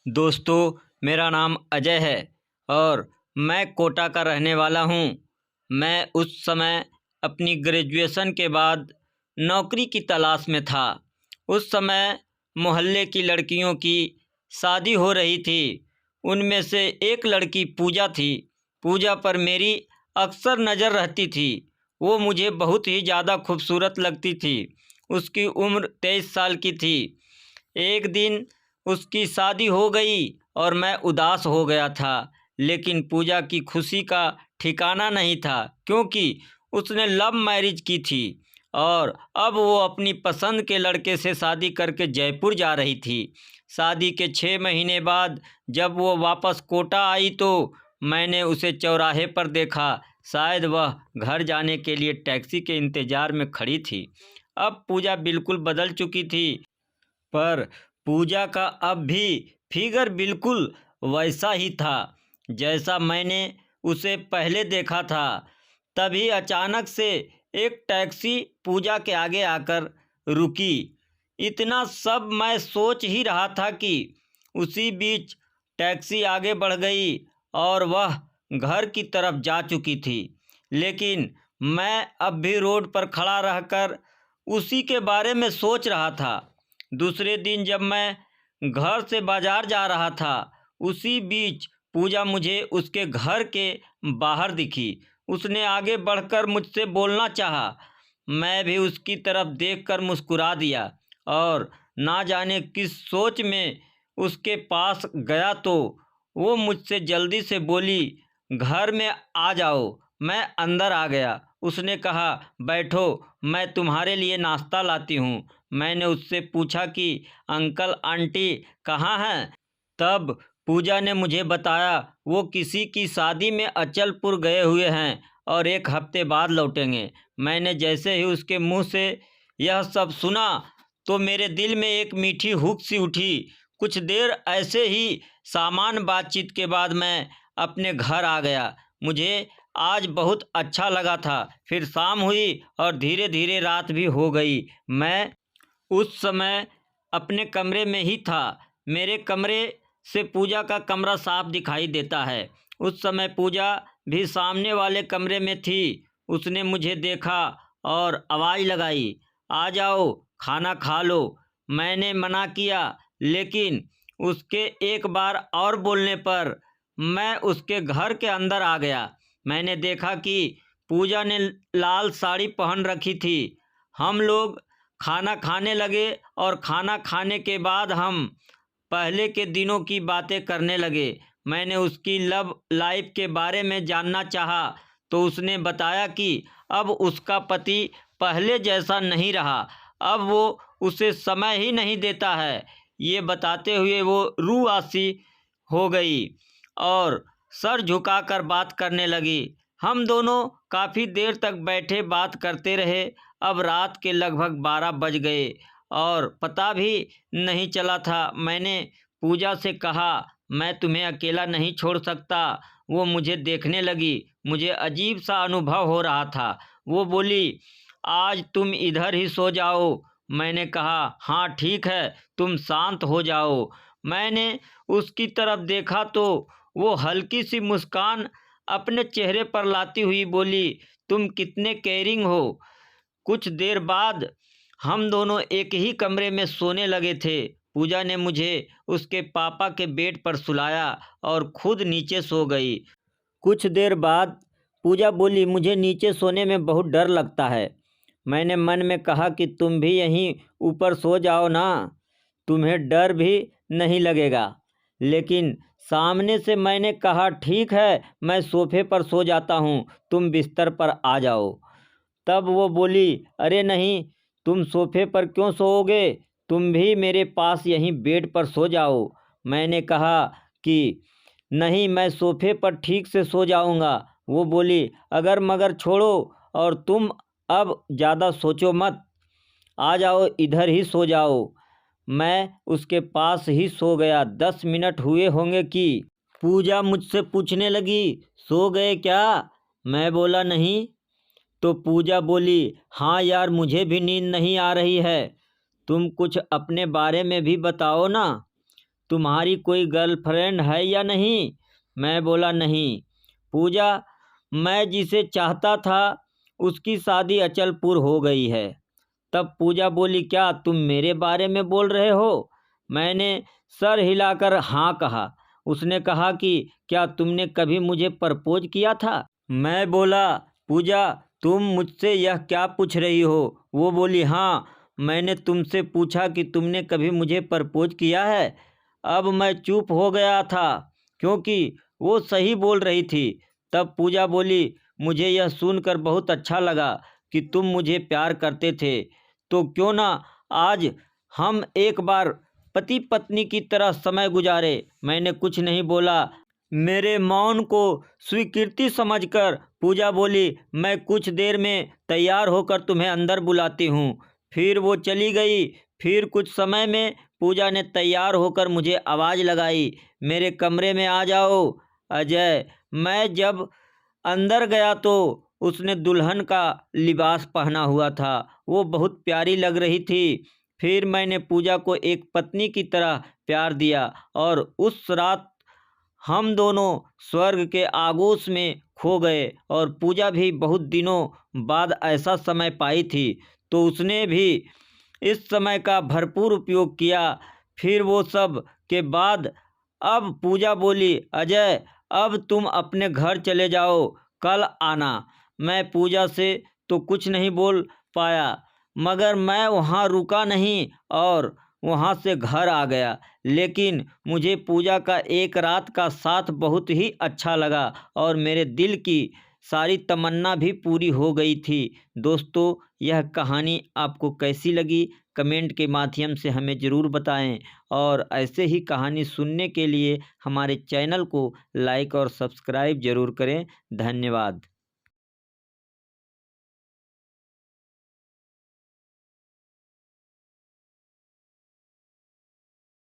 दोस्तों, मेरा नाम अजय है और मैं कोटा का रहने वाला हूँ। मैं उस समय अपनी ग्रेजुएशन के बाद नौकरी की तलाश में था। उस समय मोहल्ले की लड़कियों की शादी हो रही थी। उनमें से एक लड़की पूजा थी। पूजा पर मेरी अक्सर नज़र रहती थी। वो मुझे बहुत ही ज़्यादा खूबसूरत लगती थी। उसकी उम्र 23 साल की थी। एक दिन उसकी शादी हो गई और मैं उदास हो गया था। लेकिन पूजा की खुशी का ठिकाना नहीं था, क्योंकि उसने लव मैरिज की थी और अब वो अपनी पसंद के लड़के से शादी करके जयपुर जा रही थी। शादी के 6 महीने बाद जब वो वापस कोटा आई तो मैंने उसे चौराहे पर देखा। शायद वह घर जाने के लिए टैक्सी के इंतज़ार में खड़ी थी। अब पूजा बिल्कुल बदल चुकी थी, पर पूजा का अब भी फिगर बिल्कुल वैसा ही था जैसा मैंने उसे पहले देखा था। तभी अचानक से एक टैक्सी पूजा के आगे आकर रुकी। इतना सब मैं सोच ही रहा था कि उसी बीच टैक्सी आगे बढ़ गई और वह घर की तरफ जा चुकी थी। लेकिन मैं अब भी रोड पर खड़ा रहकर उसी के बारे में सोच रहा था। दूसरे दिन जब मैं घर से बाजार जा रहा था, उसी बीच पूजा मुझे उसके घर के बाहर दिखी। उसने आगे बढ़कर मुझसे बोलना चाहा। मैं भी उसकी तरफ देखकर मुस्कुरा दिया और ना जाने किस सोच में उसके पास गया तो वो मुझसे जल्दी से बोली, घर में आ जाओ। मैं अंदर आ गया। उसने कहा, बैठो, मैं तुम्हारे लिए नाश्ता लाती हूँ। मैंने उससे पूछा कि अंकल आंटी कहाँ हैं। तब पूजा ने मुझे बताया वो किसी की शादी में अचलपुर गए हुए हैं और 1 हफ्ते बाद लौटेंगे। मैंने जैसे ही उसके मुंह से यह सब सुना तो मेरे दिल में एक मीठी हुक सी उठी। कुछ देर ऐसे ही सामान्य बातचीत के बाद मैं अपने घर आ गया। मुझे आज बहुत अच्छा लगा था। फिर शाम हुई और धीरे धीरे रात भी हो गई। मैं उस समय अपने कमरे में ही था। मेरे कमरे से पूजा का कमरा साफ दिखाई देता है। उस समय पूजा भी सामने वाले कमरे में थी। उसने मुझे देखा और आवाज़ लगाई, आ जाओ, खाना खा लो। मैंने मना किया, लेकिन उसके एक बार और बोलने पर मैं उसके घर के अंदर आ गया। मैंने देखा कि पूजा ने लाल साड़ी पहन रखी थी। हम लोग खाना खाने लगे और खाना खाने के बाद हम पहले के दिनों की बातें करने लगे। मैंने उसकी लव लाइफ के बारे में जानना चाहा तो उसने बताया कि अब उसका पति पहले जैसा नहीं रहा। अब वो उसे समय ही नहीं देता है। ये बताते हुए वो रूआसी हो गई और सर झुकाकर बात करने लगी। हम दोनों काफ़ी देर तक बैठे बात करते रहे। अब रात के लगभग 12 बज गए और पता भी नहीं चला था। मैंने पूजा से कहा, मैं तुम्हें अकेला नहीं छोड़ सकता। वो मुझे देखने लगी। मुझे अजीब सा अनुभव हो रहा था। वो बोली, आज तुम इधर ही सो जाओ। मैंने कहा, हाँ ठीक है, तुम शांत हो जाओ। मैंने उसकी तरफ देखा तो वो हल्की सी मुस्कान अपने चेहरे पर लाती हुई बोली, तुम कितने केयरिंग हो। कुछ देर बाद हम दोनों एक ही कमरे में सोने लगे थे। पूजा ने मुझे उसके पापा के बेड पर सुलाया और खुद नीचे सो गई। कुछ देर बाद पूजा बोली, मुझे नीचे सोने में बहुत डर लगता है। मैंने मन में कहा कि तुम भी यहीं ऊपर सो जाओ ना, तुम्हें डर भी नहीं लगेगा। लेकिन सामने से मैंने कहा, ठीक है, मैं सोफे पर सो जाता हूँ, तुम बिस्तर पर आ जाओ। तब वो बोली, अरे नहीं, तुम सोफे पर क्यों सोओगे, तुम भी मेरे पास यहीं बेड पर सो जाओ। मैंने कहा कि नहीं, मैं सोफे पर ठीक से सो जाऊंगा। वो बोली, अगर मगर छोड़ो और तुम अब ज़्यादा सोचो मत, आ जाओ, इधर ही सो जाओ। मैं उसके पास ही सो गया। 10 मिनट हुए होंगे कि पूजा मुझसे पूछने लगी, सो गए क्या। मैं बोला, नहीं। तो पूजा बोली, हाँ यार, मुझे भी नींद नहीं आ रही है, तुम कुछ अपने बारे में भी बताओ ना। तुम्हारी कोई गर्लफ्रेंड है या नहीं? मैं बोला, नहीं। पूजा, मैं जिसे चाहता था उसकी शादी अचलपुर हो गई है। तब पूजा बोली, क्या तुम मेरे बारे में बोल रहे हो? मैंने सर हिलाकर हाँ कहा। उसने कहा कि क्या तुमने कभी मुझे प्रपोज किया था? मैं बोला, पूजा तुम मुझसे यह क्या पूछ रही हो? वो बोली, हाँ, मैंने तुमसे पूछा कि तुमने कभी मुझे प्रपोज किया है। अब मैं चुप हो गया था क्योंकि वो सही बोल रही थी। तब पूजा बोली, मुझे यह सुनकर बहुत अच्छा लगा कि तुम मुझे प्यार करते थे, तो क्यों ना आज हम एक बार पति पत्नी की तरह समय गुजारे। मैंने कुछ नहीं बोला। मेरे मौन को स्वीकृति समझकर पूजा बोली, मैं कुछ देर में तैयार होकर तुम्हें अंदर बुलाती हूँ। फिर वो चली गई। फिर कुछ समय में पूजा ने तैयार होकर मुझे आवाज़ लगाई, मेरे कमरे में आ जाओ अजय। मैं जब अंदर गया तो उसने दुल्हन का लिबास पहना हुआ था। वो बहुत प्यारी लग रही थी। फिर मैंने पूजा को एक पत्नी की तरह प्यार दिया और उस रात हम दोनों स्वर्ग के आगोश में खो गए। और पूजा भी बहुत दिनों बाद ऐसा समय पाई थी, तो उसने भी इस समय का भरपूर उपयोग किया। फिर वो सब के बाद अब पूजा बोली, अजय अब तुम अपने घर चले जाओ, कल आना। मैं पूजा से तो कुछ नहीं बोल पाया, मगर मैं वहाँ रुका नहीं और वहाँ से घर आ गया। लेकिन मुझे पूजा का एक रात का साथ बहुत ही अच्छा लगा और मेरे दिल की सारी तमन्ना भी पूरी हो गई थी। दोस्तों, यह कहानी आपको कैसी लगी कमेंट के माध्यम से हमें ज़रूर बताएं और ऐसे ही कहानी सुनने के लिए हमारे चैनल को लाइक और सब्सक्राइब ज़रूर करें। धन्यवाद।